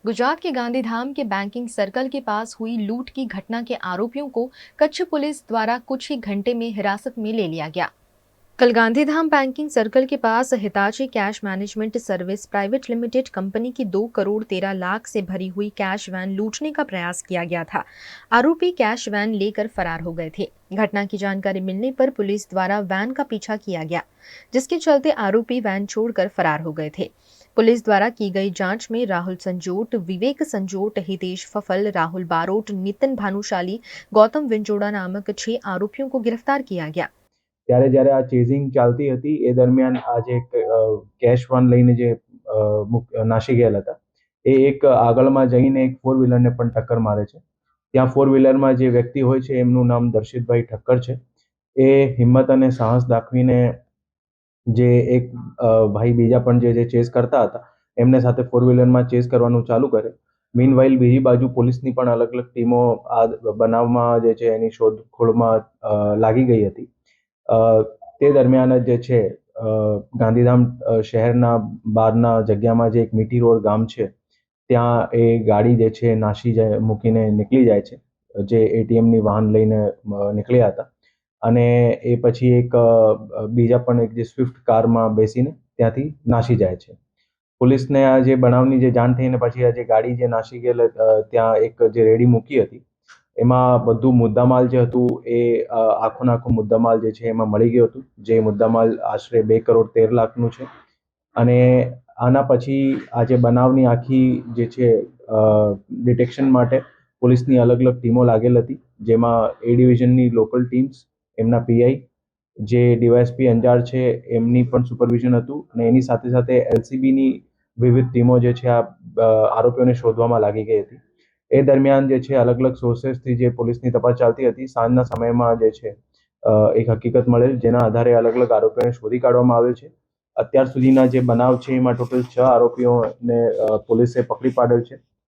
गुजरात के गांधीधाम के banking circle के पास हुई लूट की घटना के आरोपियों को कच्छ पुलिस द्वारा कुछ ही घंटे में हिरासत में ले लिया गया। कल गांधीधाम बैंकिंग सर्कल के पास Hitachi cash management service private limited company की 2 करोड़ 13 लाख से भरी हुई कैश वैन लूटने का प्रयास किया गया था। आरोपी कैश वैन लेकर फरार हो गए थे। घटना की जानकारी मिलने पर पुलिस द्वारा वैन का पीछा किया गया, जिसके चलते आरोपी वैन छोड़कर फरार हो गए थे। पुलिस द्वारा की गई जांच में राहुल संजोट, विवेक संजोट, हितेश फफल, राहुल बारोट, नितिन भानुशाली, गौतम विंजोड़ा नामक 6 आरोपियों को गिरफ्तार किया गया। ત્યારે જ્યારે આ ચેઝિંગ ચાલતી હતી એ દરમિયાન આ જે કેશ વન લઈને જે નાસી ગયેલા હતા એ એક આગળમાં જઈને એક ફોર વ્હીલરને પણ ટક્કર મારે છે. ત્યાં ફોર વ્હીલરમાં જે વ્યક્તિ હોય છે એમનું નામ દર્શિતભાઈ ઠક્કર છે. એ હિંમત અને સાહસ દાખવીને જે એક ભાઈ બીજા પણ જે ચેઝ કરતા હતા એમને સાથે ફોર વ્હીલરમાં ચેઝ કરવાનું ચાલુ કરે. મીનવાઇલ બીજી બાજુ પોલીસની પણ અલગ અલગ ટીમો આ બનાવમાં જે છે એની શોધખોળમાં લાગી ગઈ હતી. તે દરમિયાન જ જે છે ગાંધીધામ શહેરના બહારના જગ્યામાં જે એક મીઠી રોડ ગામ છે ત્યાં એ ગાડી જે છે નાસી જાય મૂકીને નીકળી જાય છે, જે એટીએમની વાહન લઈને નીકળ્યા હતા. અને એ પછી એક બીજા પણ એક જે સ્વિફ્ટ કારમાં બેસીને ત્યાંથી નાસી જાય છે. પોલીસને આ જે બનાવની જે જાણ થઈને પછી આ જે ગાડી જે નાસી ગયેલ ત્યાં એક જે રેડી મૂકી હતી એમાં બધું મુદ્દામાલ જે હતું એ આખું આખું મુદ્દામાલ જે છે એમાં મળી ગયું હતું, જે મુદ્દામાલ આશરે 2 કરોડ 13 લાખનું છે. અને આના પછી આ જે બનાવની આખી જે છે ડિટેક્શન માટે પોલીસની અલગ અલગ ટીમો લાગેલ હતી, જેમાં એ ડિવિઝનની લોકલ ટીમ્સ, એમના પીઆઈ, જે ડીવાયએસપી અંજાર છે એમની પણ સુપરવિઝન હતું અને એની સાથે સાથે એલસીબીની વિવિધ ટીમો જે છે આ આરોપીઓને શોધવામાં લાગી ગઈ હતી. એ દરમિયાન જે છે અલગ અલગ સોર્સેસથી જે પોલીસની તપાસ ચાલતી હતી, સાંજના સમયમાં જે છે એક હકીકત મળેલ, જેના આધારે અલગ અલગ આરોપીઓને શોધી કાઢવામાં આવેલ છે. અત્યાર સુધીના જે બનાવ છે એમાં ટોટલ 6 આરોપીઓને પોલીસે પકડી પાડેલ છે.